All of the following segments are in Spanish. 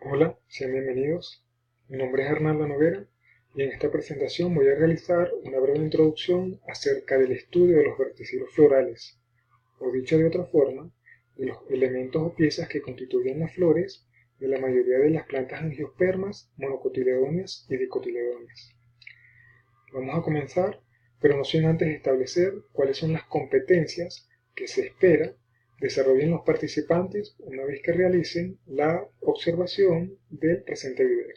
Hola, sean bienvenidos. Mi nombre es Hernando Noguera y en esta presentación voy a realizar una breve introducción acerca del estudio de los verticilos florales, o dicho de otra forma, de los elementos o piezas que constituyen las flores de la mayoría de las plantas angiospermas, monocotiledóneas y dicotiledóneas. Vamos a comenzar, pero no sin antes establecer cuáles son las competencias que se espera desarrollen los participantes una vez que realicen la observación del presente video.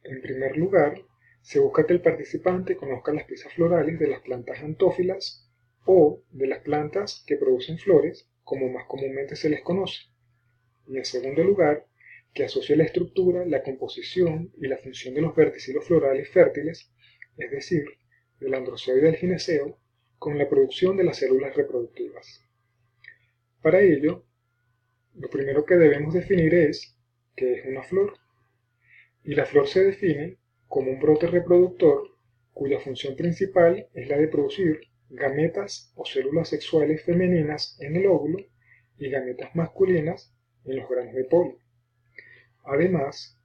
En primer lugar, se busca que el participante conozca las piezas florales de las plantas antófilas o de las plantas que producen flores, como más comúnmente se les conoce. Y en segundo lugar, que asocie la estructura, la composición y la función de los verticilos florales fértiles, es decir, del androceo y del gineceo, con la producción de las células reproductivas. Para ello, lo primero que debemos definir es qué es una flor. Y la flor se define como un brote reproductor cuya función principal es la de producir gametas o células sexuales femeninas en el óvulo y gametas masculinas en los granos de polen. Además,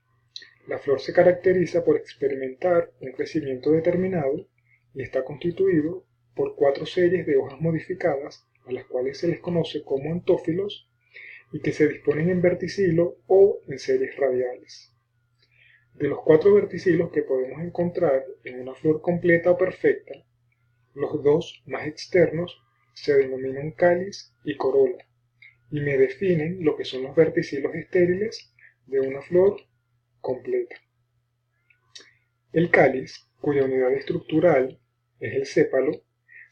la flor se caracteriza por experimentar un crecimiento determinado y está constituido por 4 series de hojas modificadas a las cuales se les conoce como antófilos y que se disponen en verticilo o en series radiales. De los 4 verticilos que podemos encontrar en una flor completa o perfecta, los 2 más externos se denominan cáliz y corola y me definen lo que son los verticilos estériles de una flor completa. El cáliz, cuya unidad estructural es el sépalo,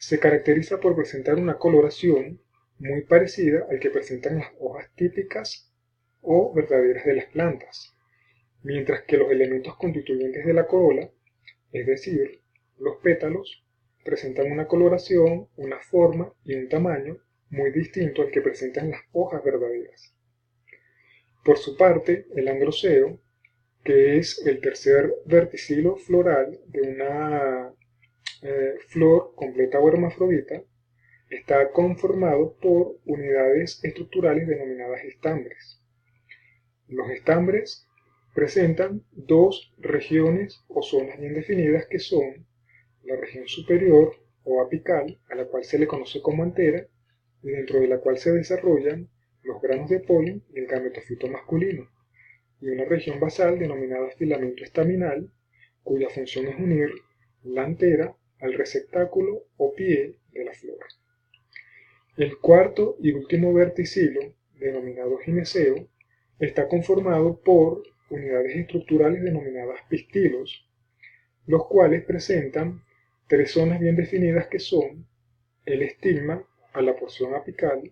se caracteriza por presentar una coloración muy parecida al que presentan las hojas típicas o verdaderas de las plantas, mientras que los elementos constituyentes de la corola, es decir, los pétalos, presentan una coloración, una forma y un tamaño muy distinto al que presentan las hojas verdaderas. Por su parte, el androceo, que es el tercer verticilo floral de una flor completa o hermafrodita, está conformado por unidades estructurales denominadas estambres. Los estambres presentan 2 regiones o zonas bien definidas que son la región superior o apical, a la cual se le conoce como antera, y dentro de la cual se desarrollan los granos de polen y el gametofito masculino, y una región basal denominada filamento estaminal, cuya función es unir la antera al receptáculo o pie de la flor. El cuarto y último verticilo, denominado gineceo, está conformado por unidades estructurales denominadas pistilos, los cuales presentan 3 zonas bien definidas que son el estigma a la porción apical,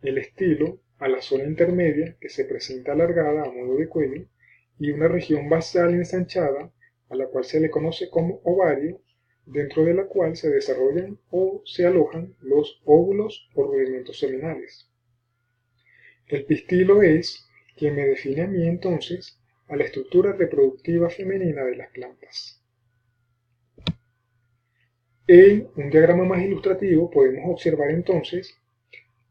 el estilo a la zona intermedia que se presenta alargada a modo de cuello y una región basal ensanchada a la cual se le conoce como ovario, dentro de la cual se desarrollan o se alojan los óvulos o rudimentos seminales. El pistilo es quien me define a mí entonces a la estructura reproductiva femenina de las plantas. En un diagrama más ilustrativo podemos observar entonces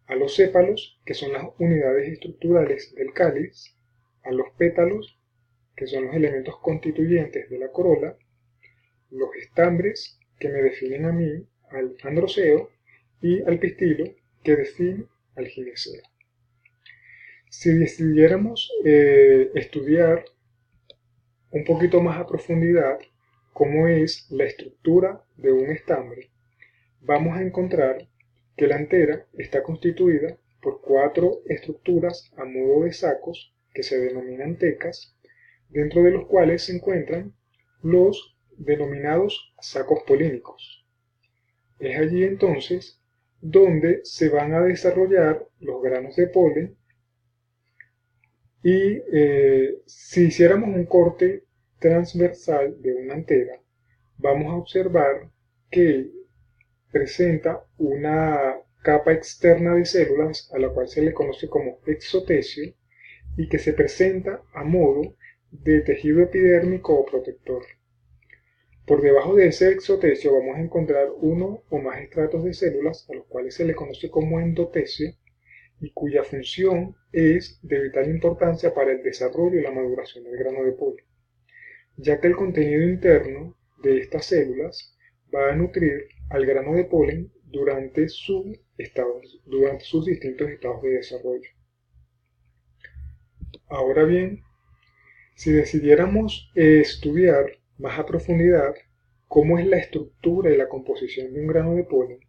a los sépalos, que son las unidades estructurales del cáliz, a los pétalos, que son los elementos constituyentes de la corola, los estambres, que me definen a mí, al androceo, y al pistilo, que define al gineceo. Si decidiéramos estudiar un poquito más a profundidad cómo es la estructura de un estambre, vamos a encontrar que la antera está constituida por 4 estructuras a modo de sacos que se denominan tecas, dentro de los cuales se encuentran los denominados sacos polínicos. Es allí entonces donde se van a desarrollar los granos de polen y si hiciéramos un corte transversal de una antera, vamos a observar que presenta una capa externa de células a la cual se le conoce como exotecio y que se presenta a modo de tejido epidérmico o protector. Por debajo de ese exotecio vamos a encontrar uno o más estratos de células a los cuales se le conoce como endotecio y cuya función es de vital importancia para el desarrollo y la maduración del grano de polen, ya que el contenido interno de estas células va a nutrir al grano de polen durante sus distintos estados de desarrollo. Ahora bien, si decidiéramos estudiar más a profundidad cómo es la estructura y la composición de un grano de polen,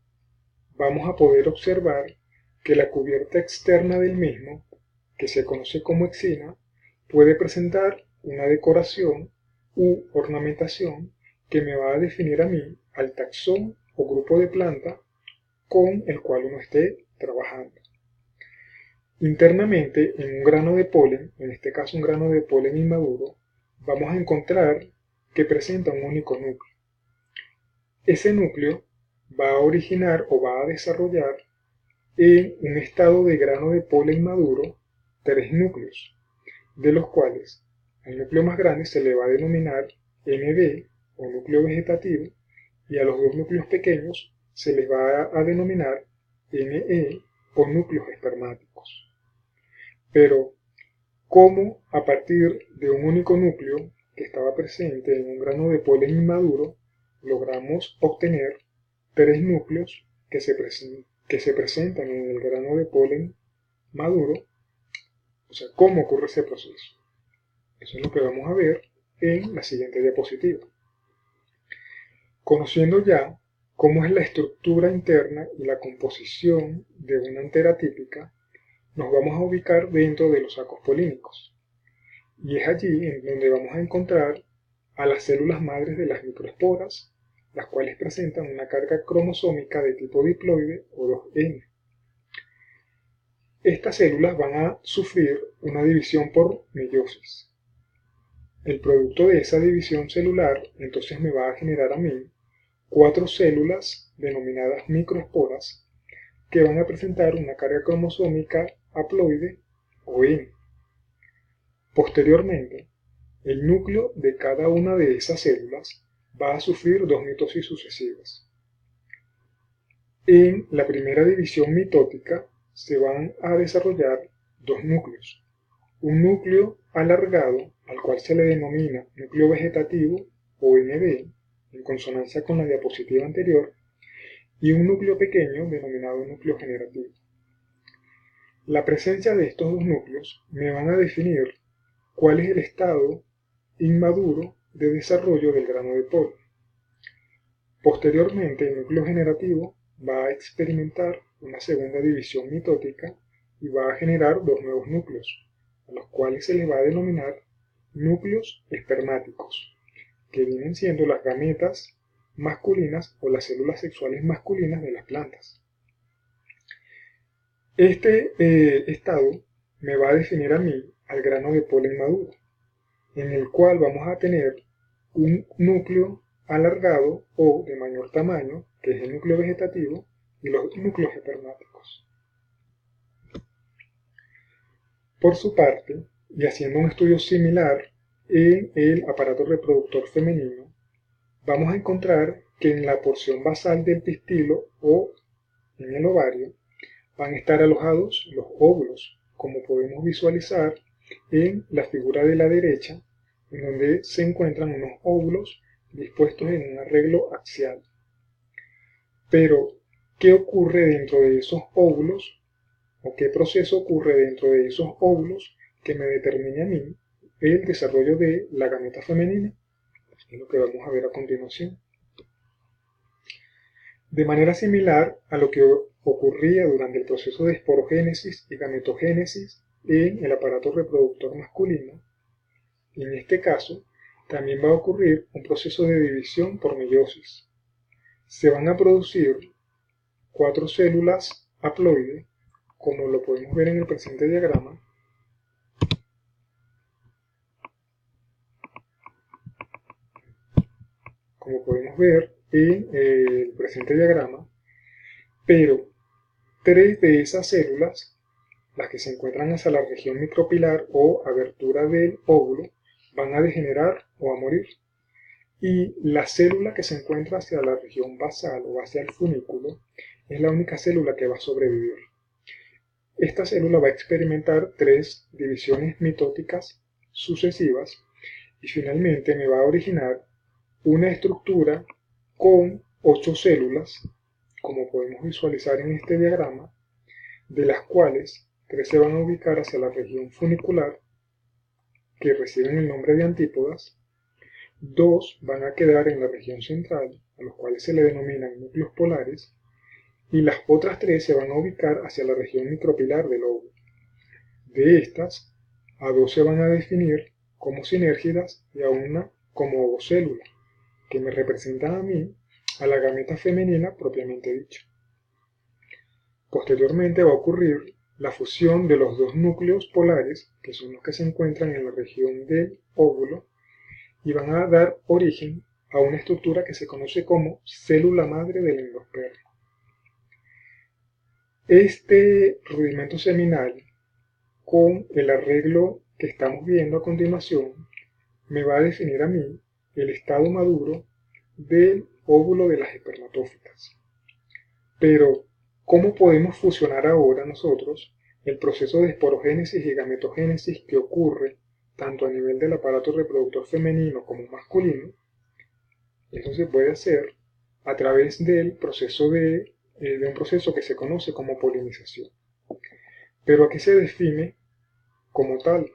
vamos a poder observar que la cubierta externa del mismo, que se conoce como exina, puede presentar una decoración u ornamentación que me va a definir a mí al taxón o grupo de planta con el cual uno esté trabajando. Internamente, en un grano de polen, en este caso un grano de polen inmaduro, vamos a encontrar que presenta un único núcleo. Ese núcleo va a originar o va a desarrollar en un estado de grano de polen maduro 3 núcleos, de los cuales al núcleo más grande se le va a denominar NB o núcleo vegetativo y a los dos núcleos pequeños se les va a denominar NE o núcleos espermáticos. Pero, ¿cómo a partir de un único núcleo que estaba presente en un grano de polen inmaduro logramos obtener 3 núcleos que se presentan en el grano de polen maduro? O sea, ¿cómo ocurre ese proceso? Eso es lo que vamos a ver en la siguiente diapositiva. Conociendo ya cómo es la estructura interna y la composición de una antera típica, nos vamos a ubicar dentro de los sacos polínicos. Y es allí en donde vamos a encontrar a las células madres de las microesporas, las cuales presentan una carga cromosómica de tipo diploide o 2N. Estas células van a sufrir una división por meiosis. El producto de esa división celular entonces me va a generar a mí 4 células denominadas microesporas que van a presentar una carga cromosómica haploide o N. Posteriormente, el núcleo de cada una de esas células va a sufrir 2 mitosis sucesivas. En la primera división mitótica se van a desarrollar 2 núcleos. Un núcleo alargado, al cual se le denomina núcleo vegetativo o NB, en consonancia con la diapositiva anterior, y un núcleo pequeño denominado núcleo generativo. La presencia de estos dos núcleos me van a definir cuál es el estado inmaduro de desarrollo del grano de polen. Posteriormente, el núcleo generativo va a experimentar una segunda división mitótica y va a generar 2 nuevos núcleos, a los cuales se les va a denominar núcleos espermáticos, que vienen siendo las gametas masculinas o las células sexuales masculinas de las plantas. Este estado me va a definir a mí al grano de polen maduro, en el cual vamos a tener un núcleo alargado o de mayor tamaño, que es el núcleo vegetativo, y los núcleos espermáticos. Por su parte, y haciendo un estudio similar en el aparato reproductor femenino, vamos a encontrar que en la porción basal del pistilo o en el ovario van a estar alojados los óvulos, como podemos visualizar en la figura de la derecha, en donde se encuentran unos óvulos dispuestos en un arreglo axial. Pero, ¿qué ocurre dentro de esos óvulos? ¿O qué proceso ocurre dentro de esos óvulos que me determine a mí el desarrollo de la gameta femenina? Es lo que vamos a ver a continuación. De manera similar a lo que ocurría durante el proceso de esporogénesis y gametogénesis en el aparato reproductor masculino, en este caso también va a ocurrir un proceso de división por meiosis. Se van a producir 4 células haploide, como lo podemos ver en el presente diagrama, como podemos ver en el presente diagrama, pero 3 de esas células, las que se encuentran hacia la región micropilar o abertura del óvulo, van a degenerar o a morir. Y la célula que se encuentra hacia la región basal o hacia el funículo es la única célula que va a sobrevivir. esta célula va a experimentar 3 divisiones mitóticas sucesivas y finalmente me va a originar una estructura con 8 células, como podemos visualizar en este diagrama, de las cuales 3 se van a ubicar hacia la región funicular, que reciben el nombre de antípodas, 2 van a quedar en la región central, a los cuales se le denominan núcleos polares, y las otras 3 se van a ubicar hacia la región micropilar del óvulo. De estas, a 2 se van a definir como sinérgidas y a una como ovocélula, que me representan a mí a la gameta femenina propiamente dicha. Posteriormente va a ocurrir la fusión de los 2 núcleos polares, que son los que se encuentran en la región del óvulo, y van a dar origen a una estructura que se conoce como célula madre del endospermo. Este rudimento seminal, con el arreglo que estamos viendo a continuación, me va a definir a mí el estado maduro del óvulo de las espermatófitas. Pero, ¿cómo podemos fusionar ahora nosotros el proceso de esporogénesis y gametogénesis que ocurre tanto a nivel del aparato reproductor femenino como masculino? Eso se puede hacer a través del proceso de un proceso que se conoce como polinización. Pero aquí se define como tal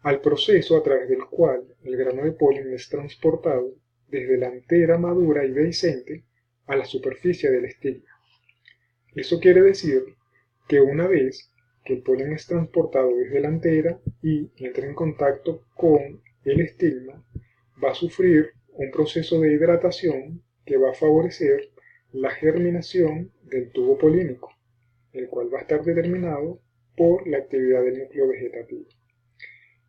al proceso a través del cual el grano de polen es transportado desde la antera madura y dehiscente a la superficie del estigma. Eso quiere decir que una vez que el polen es transportado desde la antera y entra en contacto con el estigma, va a sufrir un proceso de hidratación que va a favorecer la germinación del tubo polínico, el cual va a estar determinado por la actividad del núcleo vegetativo.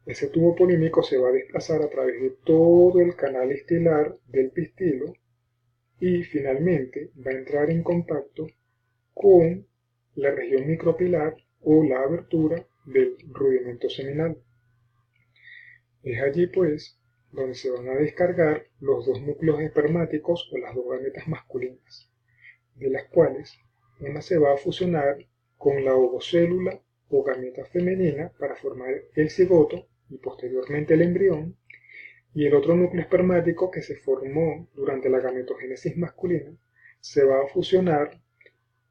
Ese tubo polínico se va a desplazar a través de todo el canal estilar del pistilo y finalmente va a entrar en contacto con la región micropilar o la abertura del rudimento seminal. Es allí pues donde se van a descargar los 2 núcleos espermáticos o las 2 gametas masculinas, de las cuales una se va a fusionar con la ovocélula o gameta femenina para formar el cigoto y posteriormente el embrión, y el otro núcleo espermático que se formó durante la gametogénesis masculina se va a fusionar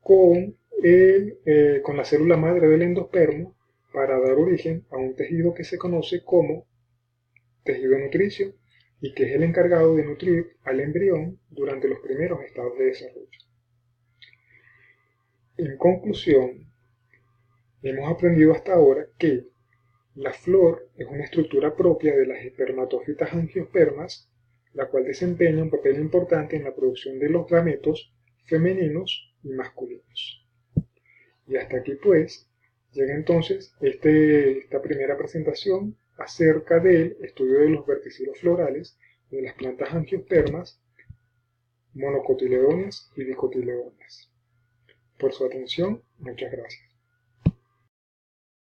con la célula madre del endospermo para dar origen a un tejido que se conoce como tejido nutricio y que es el encargado de nutrir al embrión durante los primeros estados de desarrollo. En conclusión, hemos aprendido hasta ahora que la flor es una estructura propia de las espermatófitas angiospermas, la cual desempeña un papel importante en la producción de los gametos femeninos y masculinos. Y hasta aquí pues llega entonces esta primera presentación acerca del estudio de los verticilos florales de las plantas angiospermas, monocotiledóneas y dicotiledóneas. Por su atención, muchas gracias.